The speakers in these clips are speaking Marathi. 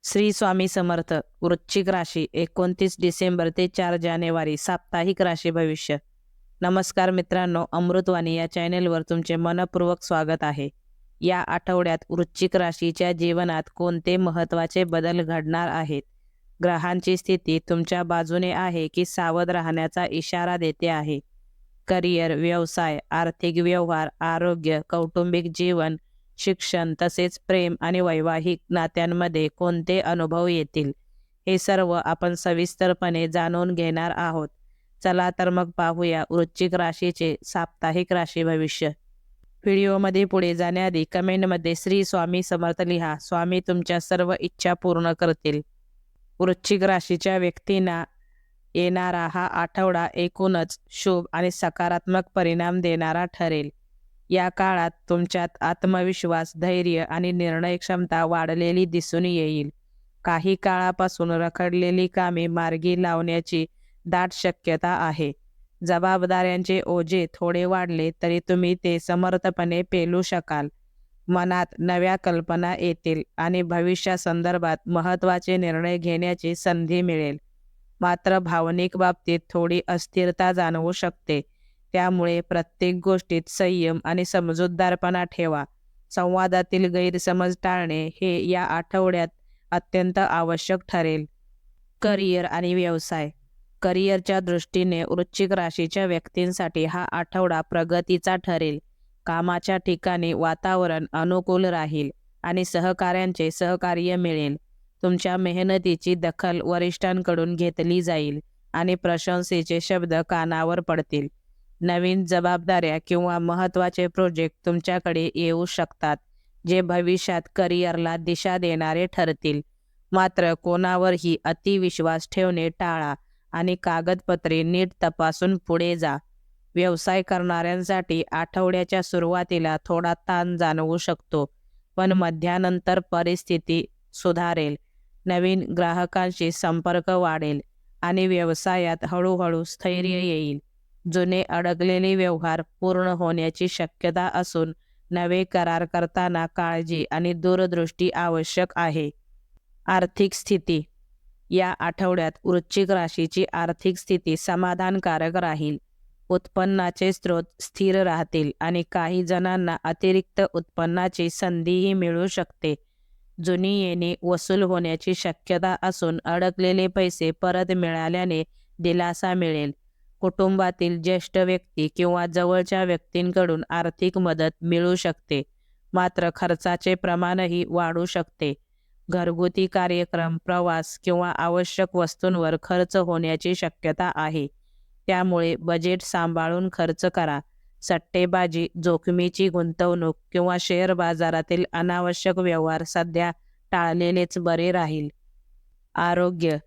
श्री स्वामी समर्थ. वृश्चिक राशी 29 डिसेंबर ते 4 जानेवारी. साप्ताहिक राशी भविष्य. नमस्कार मित्रांनो, अमृतवाणी या चॅनेलवर तुमचे मनपूर्वक स्वागत आहे. या आठवड्यात वृश्चिक राशीच्या जीवनात कोणते महत्त्वाचे बदल घडणार आहेत? ग्रहांची स्थिती तुमच्या बाजूने आहे की सावध राहण्याचा इशारा देते आहे? करिअर, व्यवसाय, आर्थिक व्यवहार, आरोग्य, कौटुंबिक जीवन, शिक्षण तसेच प्रेम आणि वैवाहिक नात्यांमध्ये कोणते अनुभव येतील, हे सर्व आपण सविस्तरपणे जाणून घेणार आहोत. चला तर मग पाहूया वृश्चिक राशीचे साप्ताहिक राशी भविष्य. व्हिडिओमध्ये पुढे जाण्याआधी कमेंटमध्ये श्री स्वामी समर्थ लिहा. स्वामी तुमच्या सर्व इच्छा पूर्ण करतील. वृश्चिक राशीच्या व्यक्तींना येणारा हा आठवडा एकूणच शुभ आणि सकारात्मक परिणाम देणारा ठरेल. या काळात तुमच्यात आत्मविश्वास, धैर्य आणि निर्णय क्षमता वाढलेली दिसून येईल. काही काळापासून रखडलेली कामे मार्गी लावण्याची दाट शक्यता आहे. जबाबदाऱ्यांचे ओझे थोडे वाढले तरी तुम्ही ते समर्थपणे पेलू शकाल. मनात नव्या कल्पना येतील आणि भविष्यासंदर्भात महत्त्वाचे निर्णय घेण्याची संधी मिळेल. मात्र भावनिक बाबतीत थोडी अस्थिरता जाणवू शकते. त्यामुळे प्रत्येक गोष्टीत संयम आणि समजूतदारपणा ठेवा. संवादातील गैरसमज टाळणे हे या आठवड्यात अत्यंत आवश्यक ठरेल. करिअर आणि व्यवसाय. करिअरच्या दृष्टीने वृश्चिक राशीच्या व्यक्तींसाठी हा आठवडा प्रगतीचा ठरेल. कामाच्या ठिकाणी वातावरण अनुकूल राहील आणि सहकाऱ्यांचे सहकार्य मिळेल. तुमच्या मेहनतीची दखल वरिष्ठांकडून घेतली जाईल आणि प्रशंसेचे शब्द कानावर पडतील. नवीन जबाबदाऱ्या किंवा महत्त्वाचे प्रोजेक्ट तुमच्याकडे येऊ शकतात, जे भविष्यात करिअरला दिशा देणारे ठरतील. मात्र कोणावरही अतिविश्वास ठेवणे टाळा आणि कागदपत्रे नीट तपासून पुढे जा. व्यवसाय करणाऱ्यांसाठी आठवड्याच्या सुरुवातीला थोडा ताण जाणवू शकतो, पण मध्यानंतर परिस्थिती सुधारेल. नवीन ग्राहकांशी संपर्क वाढेल आणि व्यवसायात हळूहळू स्थैर्य येईल. जुने अडकलेले व्यवहार पूर्ण होण्याची शक्यता असून नवे करार करताना काळजी आणि दूरदृष्टी आवश्यक आहे. आर्थिक स्थिती. या आठवड्यात वृश्चिक राशीची आर्थिक स्थिती समाधानकारक राहील. उत्पन्नाचे स्रोत स्थिर राहतील आणि काही जणांना अतिरिक्त उत्पन्नाची संधीही मिळू शकते. जुनी येणे वसूल होण्याची शक्यता असून अडकलेले पैसे परत मिळाल्याने दिलासा मिळेल. कुटुंबातील ज्येष्ठ व्यक्ती किंवा जवळच्या व्यक्तींकडून आर्थिक मदत मिळू शकते, मात्र खर्चाचे प्रमाणही वाढू शकते. घरगुती कार्यक्रम, प्रवास किंवा आवश्यक वस्तूंवर खर्च होण्याची शक्यता आहे. त्यामुळे बजेट सांभाळून खर्च करा. सट्टेबाजी, जोखमीची गुंतवणूक किंवा शेअर बाजारातील अनावश्यक व्यवहार सध्या टाळलेलेच बरे राहील. आरोग्य.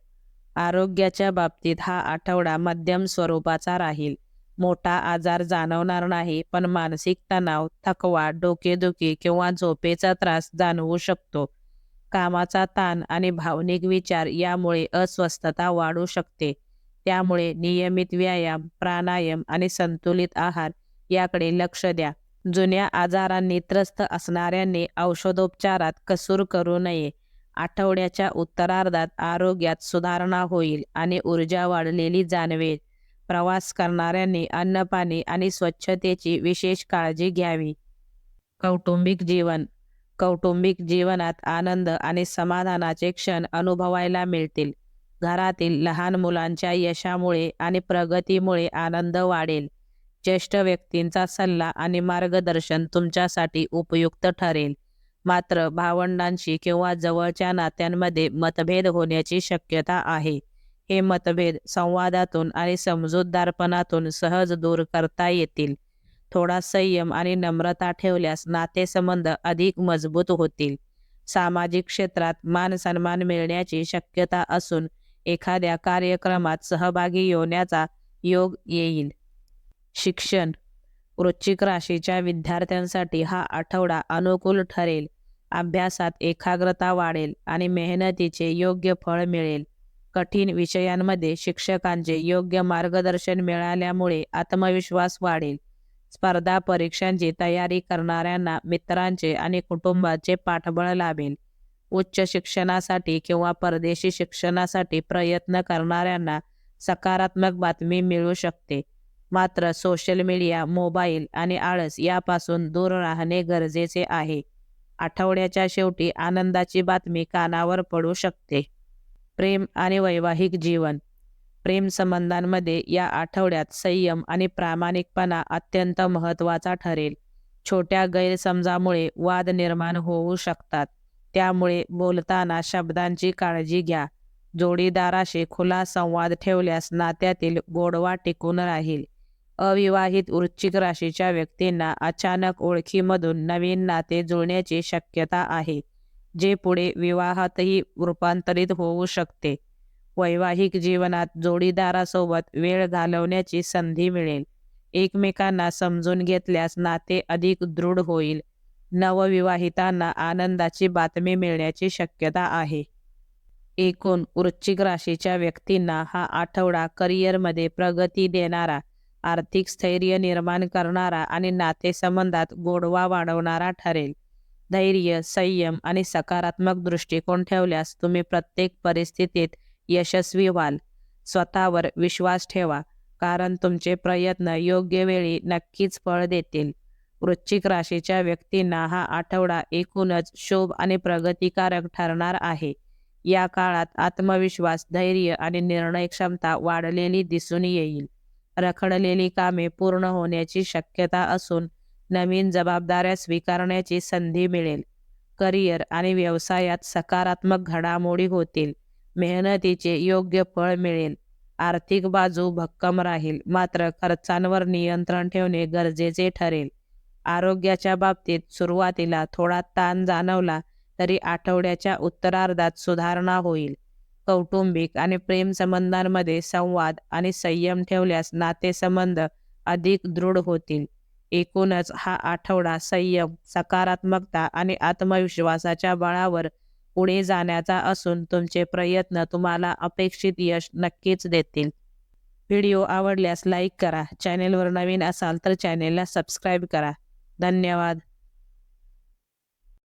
आरोग्याच्या बाबतीत हा आठवडा मध्यम स्वरूपाचा राहील. मोठा आजार जाणवणार नाही, पण मानसिक तणाव, थकवा, डोकेदुखी किंवा झोपेचा त्रास जाणवू शकतो. कामाचा ताण आणि भावनिक विचार यामुळे अस्वस्थता वाढू शकते. त्यामुळे नियमित व्यायाम, प्राणायाम आणि संतुलित आहार याकडे लक्ष द्या. जुन्या आजारांनी त्रस्त असणाऱ्यांनी औषधोपचारात कसूर करू नये. आठवड्याच्या उत्तरार्धात आरोग्यात सुधारणा होईल आणि ऊर्जा वाढलेली जाणवेल. प्रवास करणाऱ्यांनी अन्नपाणी आणि स्वच्छतेची विशेष काळजी घ्यावी. कौटुंबिक जीवन. कौटुंबिक जीवनात आनंद आणि समाधानाचे क्षण अनुभवायला मिळतील. घरातील लहान मुलांच्या यशामुळे आणि प्रगतीमुळे आनंद वाढेल. ज्येष्ठ व्यक्तींचा सल्ला आणि मार्गदर्शन तुमच्यासाठी उपयुक्त ठरेल. मात्र भावंडांशी किंवा जवळच्या नात्यांमध्ये मतभेद होण्याची शक्यता आहे. हे मतभेद संवादातून आणि समजूतदारपणातून सहज दूर करता येतील. थोडा संयम आणि नम्रता ठेवल्यास नातेसंबंध अधिक मजबूत होतील. सामाजिक क्षेत्रात मान सन्मान मिळण्याची शक्यता असून एखाद्या कार्यक्रमात सहभागी होण्याचा योग येईल. शिक्षण. वृश्चिक राशीच्या विद्यार्थ्यांसाठी हा आठवडा अनुकूल ठरेल. अभ्यासात एकाग्रता वाढेल आणि मेहनतीचे योग्य फळ मिळेल. कठीण विषयांमध्ये शिक्षकांचे योग्य मार्गदर्शन मिळाल्यामुळे आत्मविश्वास वाढेल. स्पर्धा परीक्षांची तयारी करणाऱ्यांना मित्रांचे आणि कुटुंबाचे पाठबळ लाभेल. उच्च शिक्षणासाठी किंवा परदेशी शिक्षणासाठी प्रयत्न करणाऱ्यांना सकारात्मक बातमी मिळू शकते. मात्र सोशल मीडिया, मोबाईल आणि आळस यापासून दूर राहणे गरजेचे आहे. आठवड्याच्या शेवटी आनंदाची बातमी कानावर पडू शकते. प्रेम आणि वैवाहिक जीवन. प्रेम संबंधांमध्ये या आठवड्यात संयम आणि प्रामाणिकपणा अत्यंत महत्त्वाचा ठरेल. छोट्या गैरसमजामुळे वाद निर्माण होऊ शकतात. त्यामुळे बोलताना शब्दांची काळजी घ्या. जोडीदाराशी खुला संवाद ठेवल्यास नात्यातील गोडवा टिकून राहील. अविवाहित वृश्चिक राशीच्या व्यक्तींना अचानक ओळखीमधून नवीन नाते जुळण्याची शक्यता आहे, जे पुढे विवाहातही रूपांतरित होऊ शकते. वैवाहिक जीवनात जोडीदारासोबत वेळ घालवण्याची संधी मिळेल. एकमेकांना समजून घेतल्यास नाते अधिक दृढ होईल. नवविवाहितांना आनंदाची बातमी मिळण्याची शक्यता आहे. एकूण वृश्चिक राशीच्या व्यक्तींना हा आठवडा करिअरमध्ये प्रगती देणारा, आर्थिक स्थैर्य निर्माण करणारा आणि नातेसंबंधात गोडवा वाढवणारा ठरेल. धैर्य, संयम आणि सकारात्मक दृष्टिकोन ठेवल्यास तुम्ही प्रत्येक परिस्थितीत यशस्वी व्हाल. स्वतःवर विश्वास ठेवा, कारण तुमचे प्रयत्न योग्य वेळी नक्कीच फळ देतील. वृश्चिक राशीच्या व्यक्तींना हा आठवडा एकूणच शुभ आणि प्रगतिकारक ठरणार आहे. या काळात आत्मविश्वास, धैर्य आणि निर्णय क्षमता वाढलेली दिसून येईल. रखडलेली कामे पूर्ण होण्याची शक्यता असून नवीन जबाबदाऱ्या स्वीकारण्याची संधी मिळेल. करिअर आणि व्यवसायात सकारात्मक घडामोडी होतील. मेहनतीचे योग्य फळ मिळेल. आर्थिक बाजू भक्कम राहील, मात्र खर्चांवर नियंत्रण ठेवणे गरजेचे ठरेल. आरोग्याच्या बाबतीत सुरुवातीला थोडा ताण जाणवला तरी आठवड्याच्या उत्तरार्धात सुधारणा होईल. कौटुंबिक आणि प्रेमसंबंधांमध्ये संवाद आणि संयम ठेवल्यास नातेसंबंध अधिक दृढ होतील. एकूणच हा आठवडा संयम, सकारात्मकता आणि आत्मविश्वासाच्या बळावर पुढे जाण्याचा असून तुमचे प्रयत्न तुम्हाला अपेक्षित यश नक्कीच देतील. व्हिडिओ आवडल्यास लाईक करा. चॅनेलवर नवीन असाल तर चॅनेलला सबस्क्राईब करा. धन्यवाद.